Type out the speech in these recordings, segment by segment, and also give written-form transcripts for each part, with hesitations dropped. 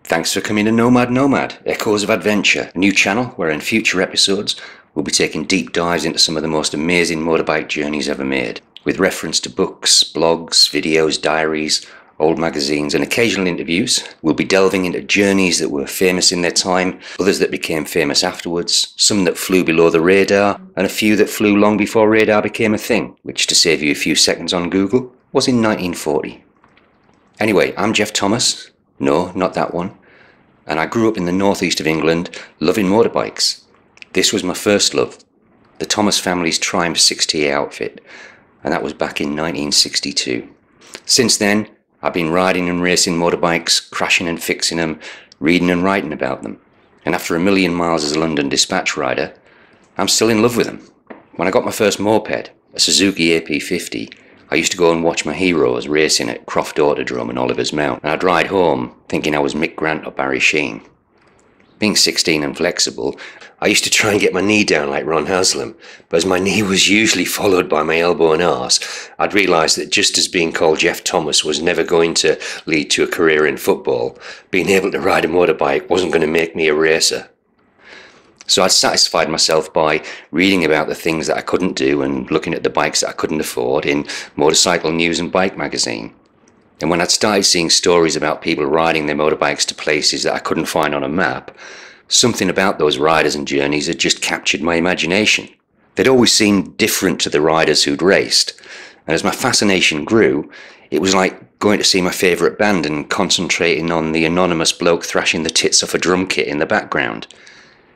Thanks for coming to Nomad Nomad, Echoes of Adventure, a new channel where in future episodes we'll be taking deep dives into some of the most amazing motorbike journeys ever made, with reference to books, blogs, videos, diaries, old magazines and occasional interviews. We'll be delving into journeys that were famous in their time, others that became famous afterwards, some that flew below the radar, and a few that flew long before radar became a thing, which, to save you a few seconds on Google, was in 1940. Anyway, I'm Geoff Thomas. No, not that one. And I grew up in the northeast of England, loving motorbikes. This was my first love, the Thomas family's Triumph 60A outfit, and that was back in 1962. Since then, I've been riding and racing motorbikes, crashing and fixing them, reading and writing about them. And after a million miles as a London dispatch rider, I'm still in love with them. When I got my first moped, a Suzuki AP50, I used to go and watch my heroes racing at Croft Autodrome and Oliver's Mount, and I'd ride home thinking I was Mick Grant or Barry Sheene. Being 16 and flexible, I used to try and get my knee down like Ron Haslam, but as my knee was usually followed by my elbow and arse, I'd realised that just as being called Geoff Thomas was never going to lead to a career in football, being able to ride a motorbike wasn't going to make me a racer. So I'd satisfied myself by reading about the things that I couldn't do and looking at the bikes that I couldn't afford in Motorcycle News and Bike magazine. And when I'd started seeing stories about people riding their motorbikes to places that I couldn't find on a map, something about those riders and journeys had just captured my imagination. They'd always seemed different to the riders who'd raced, and as my fascination grew, it was like going to see my favourite band and concentrating on the anonymous bloke thrashing the tits off a drum kit in the background.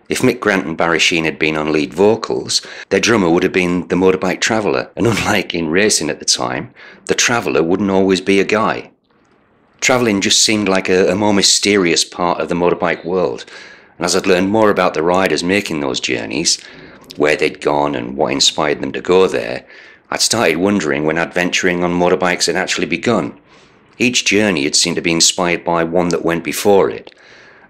If Mick Grant and Barry Sheene had been on lead vocals, their drummer would have been the motorbike traveller, and unlike in racing at the time, the traveller wouldn't always be a guy. Travelling just seemed like a more mysterious part of the motorbike world, and as I'd learned more about the riders making those journeys, where they'd gone and what inspired them to go there, I'd started wondering when adventuring on motorbikes had actually begun. Each journey had seemed to be inspired by one that went before it.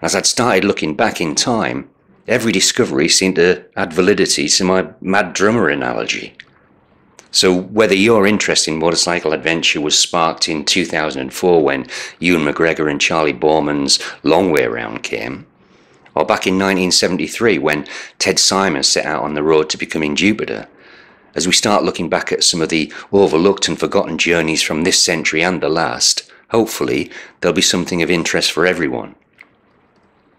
As I'd started looking back in time, every discovery seemed to add validity to my mad drummer analogy. So whether your interest in motorcycle adventure was sparked in 2004 when Ewan McGregor and Charlie Borman's Long Way Round came, or back in 1973 when Ted Simon set out on the road to becoming Jupiter, as we start looking back at some of the overlooked and forgotten journeys from this century and the last, hopefully there'll be something of interest for everyone.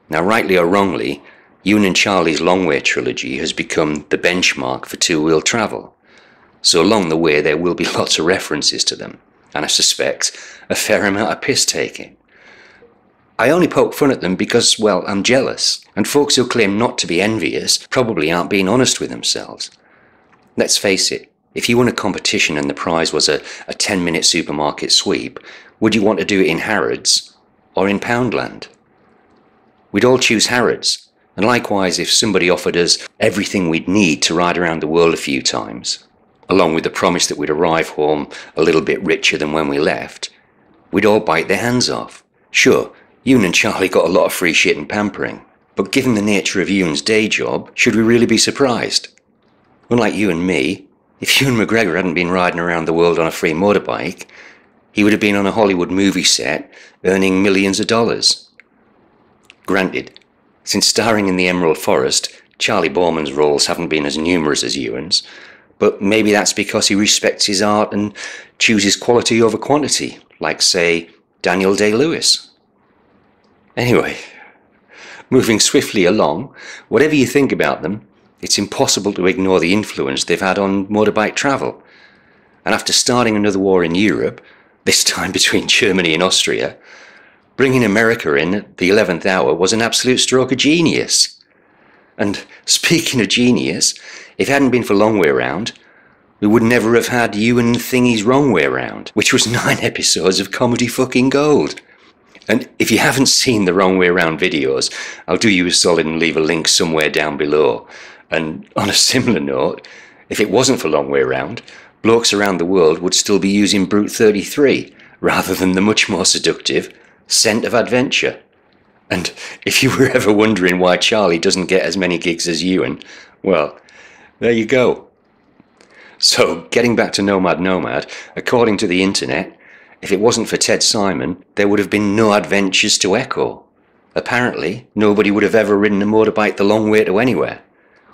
Now, rightly or wrongly, Ewan and Charlie's Long Way trilogy has become the benchmark for two-wheel travel, so along the way there will be lots of references to them, and I suspect a fair amount of piss-taking. I only poke fun at them because, well, I'm jealous, and folks who claim not to be envious probably aren't being honest with themselves. Let's face it, if you won a competition and the prize was a 10-minute supermarket sweep, would you want to do it in Harrods or in Poundland? We'd all choose Harrods. And likewise, if somebody offered us everything we'd need to ride around the world a few times, along with the promise that we'd arrive home a little bit richer than when we left, we'd all bite their hands off. Sure, Ewan and Charlie got a lot of free shit and pampering, but given the nature of Ewan's day job, should we really be surprised? Unlike you and me, if Ewan McGregor hadn't been riding around the world on a free motorbike, he would have been on a Hollywood movie set, earning millions of dollars. Granted, since starring in the Emerald Forest, Charlie Borman's roles haven't been as numerous as Ewan's, but maybe that's because he respects his art and chooses quality over quantity, like, say, Daniel Day-Lewis. Anyway, moving swiftly along, whatever you think about them, it's impossible to ignore the influence they've had on motorbike travel. And after starting another war in Europe, this time between Germany and Austria, bringing America in at the 11th hour was an absolute stroke of genius. And speaking of genius, if it hadn't been for Long Way Round, we would never have had Ewan Thingy's Wrong Way Round, which was 9 episodes of comedy fucking gold. And if you haven't seen the Wrong Way Round videos, I'll do you a solid and leave a link somewhere down below. And on a similar note, if it wasn't for Long Way Round, blokes around the world would still be using Brute 33, rather than the much more seductive Scent of Adventure. And if you were ever wondering why Charlie doesn't get as many gigs as Ewan, well, there you go. So, getting back to Nomad Nomad, according to the internet, if it wasn't for Ted Simon, there would have been no adventures to echo. Apparently, nobody would have ever ridden a motorbike the long way to anywhere,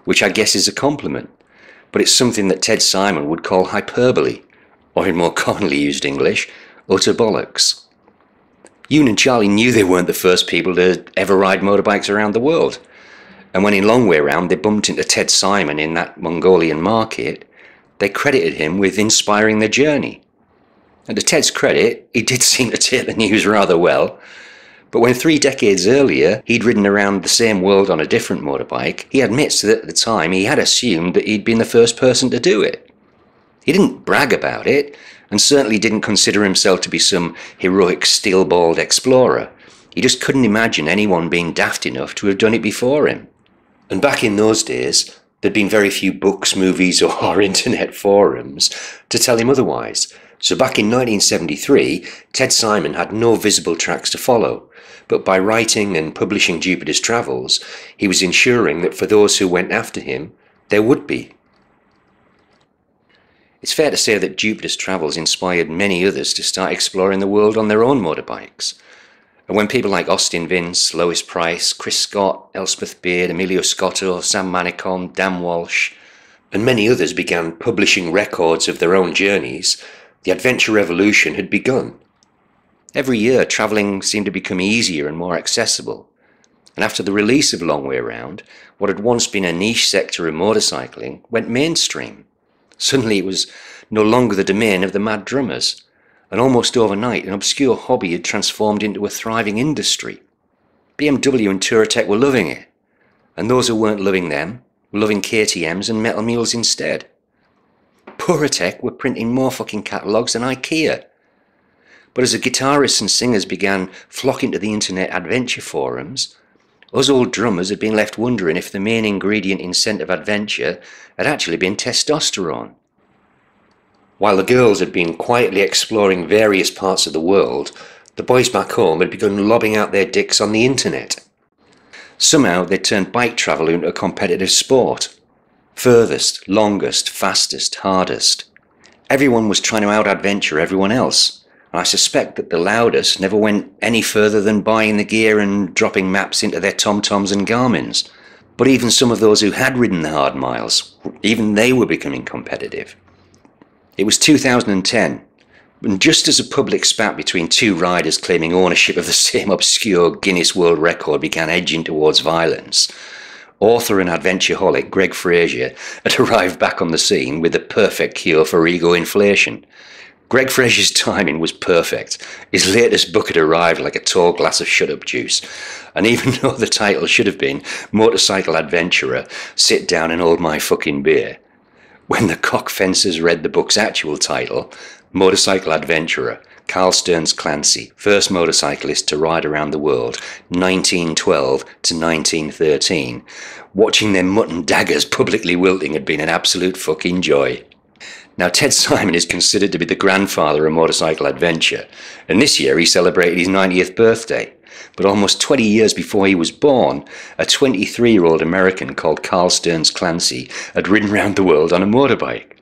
which I guess is a compliment, but it's something that Ted Simon would call hyperbole, or in more commonly used English, utter bollocks. Ewan and Charlie knew they weren't the first people to ever ride motorbikes around the world, and when in Long Way Round they bumped into Ted Simon in that Mongolian market, they credited him with inspiring their journey. And to Ted's credit, he did seem to take the news rather well. But when 3 decades earlier he'd ridden around the same world on a different motorbike, he admits that at the time he had assumed that he'd been the first person to do it. He didn't brag about it, and certainly didn't consider himself to be some heroic steel-balled explorer. He just couldn't imagine anyone being daft enough to have done it before him. And back in those days, there'd been very few books, movies or internet forums to tell him otherwise. So back in 1973, Ted Simon had no visible tracks to follow, but by writing and publishing Jupiter's Travels, he was ensuring that for those who went after him, there would be. It's fair to say that Jupiter's Travels inspired many others to start exploring the world on their own motorbikes. And when people like Austin Vince, Lois Pryce, Chris Scott, Elspeth Beard, Emilio Scotto, Sam Manicom, Dan Walsh, and many others began publishing records of their own journeys, the adventure revolution had begun. Every year, travelling seemed to become easier and more accessible. And after the release of Long Way Round, what had once been a niche sector of motorcycling went mainstream. Suddenly it was no longer the domain of the mad drummers, and almost overnight an obscure hobby had transformed into a thriving industry. BMW and Touratech were loving it, and those who weren't loving them were loving KTMs and metal mules instead. Touratech were printing more fucking catalogues than IKEA. But as the guitarists and singers began flocking to the internet adventure forums, us old drummers had been left wondering if the main ingredient in scent of adventure had actually been testosterone. While the girls had been quietly exploring various parts of the world, the boys back home had begun lobbing out their dicks on the internet. Somehow they'd turned bike travel into a competitive sport. Furthest, longest, fastest, hardest. Everyone was trying to out-adventure everyone else, and I suspect that the loudest never went any further than buying the gear and dropping maps into their TomToms and Garmins. But even some of those who had ridden the hard miles, even they were becoming competitive. It was 2010, and just as a public spat between two riders claiming ownership of the same obscure Guinness World Record began edging towards violence, author and adventureholic Greg Fraser had arrived back on the scene with the perfect cure for ego inflation. Greg Fraser's timing was perfect. His latest book had arrived like a tall glass of shut-up juice, and even though the title should have been Motorcycle Adventurer, Sit Down and Hold My Fucking Beer, when the cock fencers read the book's actual title, Motorcycle Adventurer, Carl Stearns Clancy, first motorcyclist to ride around the world, 1912 to 1913, watching their mutton daggers publicly wilting had been an absolute fucking joy. Now, Ted Simon is considered to be the grandfather of motorcycle adventure, and this year he celebrated his 90th birthday. But almost 20 years before he was born, a 23-year-old American called Carl Stearns Clancy had ridden around the world on a motorbike.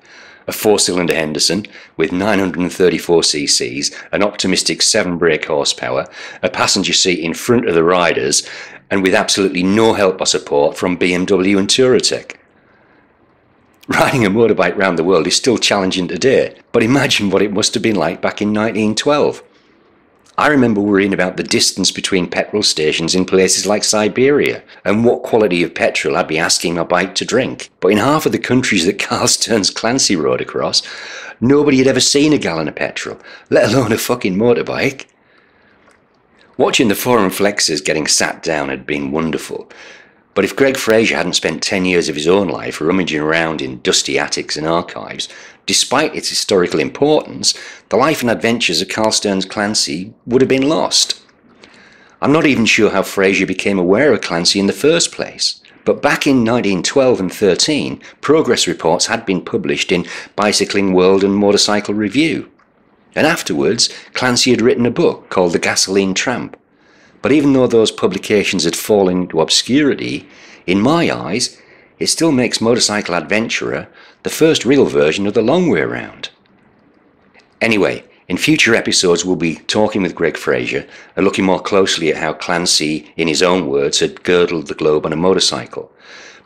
A 4-cylinder Henderson with 934 cc's, an optimistic 7 brake horsepower, a passenger seat in front of the riders, and with absolutely no help or support from BMW and Touratech. Riding a motorbike round the world is still challenging today, but imagine what it must have been like back in 1912. I remember worrying about the distance between petrol stations in places like Siberia and what quality of petrol I'd be asking my bike to drink. But in half of the countries that Carl Stearns Clancy rode across, nobody had ever seen a gallon of petrol, let alone a fucking motorbike. Watching the forum flexers getting sat down had been wonderful. But if Greg Fraser hadn't spent 10 years of his own life rummaging around in dusty attics and archives, despite its historical importance, the life and adventures of Carl Stearns Clancy would have been lost. I'm not even sure how Fraser became aware of Clancy in the first place, but back in 1912 and 13, progress reports had been published in Bicycling World and Motorcycle Review. And afterwards, Clancy had written a book called The Gasoline Tramp. But even though those publications had fallen into obscurity, in my eyes, it still makes Motorcycle Adventurer the first real version of the long way round. Anyway, In future episodes we'll be talking with Greg Fraser and looking more closely at how Clancy, in his own words, had girdled the globe on a motorcycle.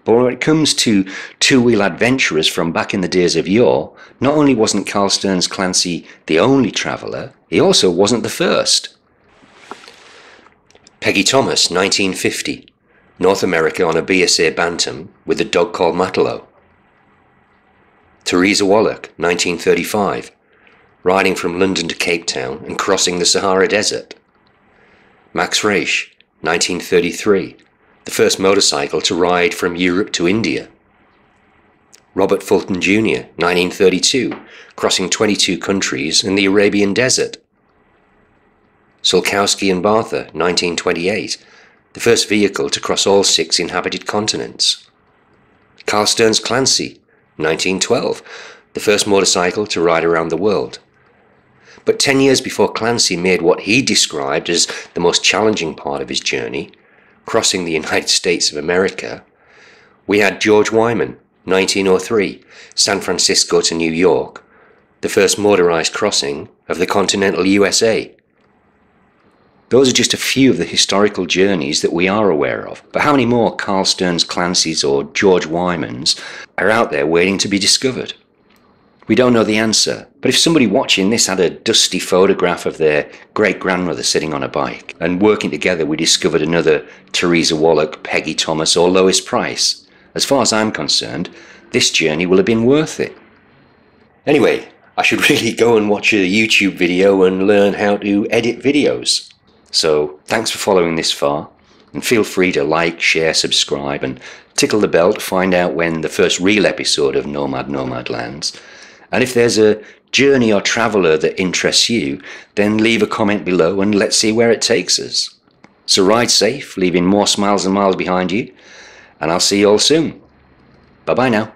But when it comes to two-wheel adventurers from back in the days of yore, not only wasn't Carl Stearns Clancy the only traveller, he also wasn't the first. Peggy Thomas, 1950. North America on a BSA Bantam with a dog called Matelot. Teresa Wallach, 1935. Riding from London to Cape Town and crossing the Sahara Desert. Max Reisch, 1933. The first motorcycle to ride from Europe to India. Robert Fulton Jr., 1932, crossing 22 countries in the Arabian Desert. Sulkowski and Bartha, 1928, the first vehicle to cross all 6 inhabited continents. Carl Stearns Clancy, 1912, the first motorcycle to ride around the world. But 10 years before Clancy made what he described as the most challenging part of his journey, crossing the United States of America, we had George Wyman, 1903, San Francisco to New York, the first motorized crossing of the continental USA. Those are just a few of the historical journeys that we are aware of. But how many more Carl Stearns Clancy's or George Wyman's are out there waiting to be discovered? We don't know the answer, but if somebody watching this had a dusty photograph of their great-grandmother sitting on a bike, and working together we discovered another Teresa Wallach, Peggy Thomas or Lois Pryce, as far as I'm concerned, this journey will have been worth it. Anyway, I should really go and watch a YouTube video and learn how to edit videos. So thanks for following this far, and feel free to like, share, subscribe and tickle the bell to find out when the first real episode of Nomad Nomad lands. And if there's a journey or traveller that interests you, then leave a comment below and let's see where it takes us. So ride safe, leaving more smiles and miles behind you, and I'll see you all soon. Bye bye now.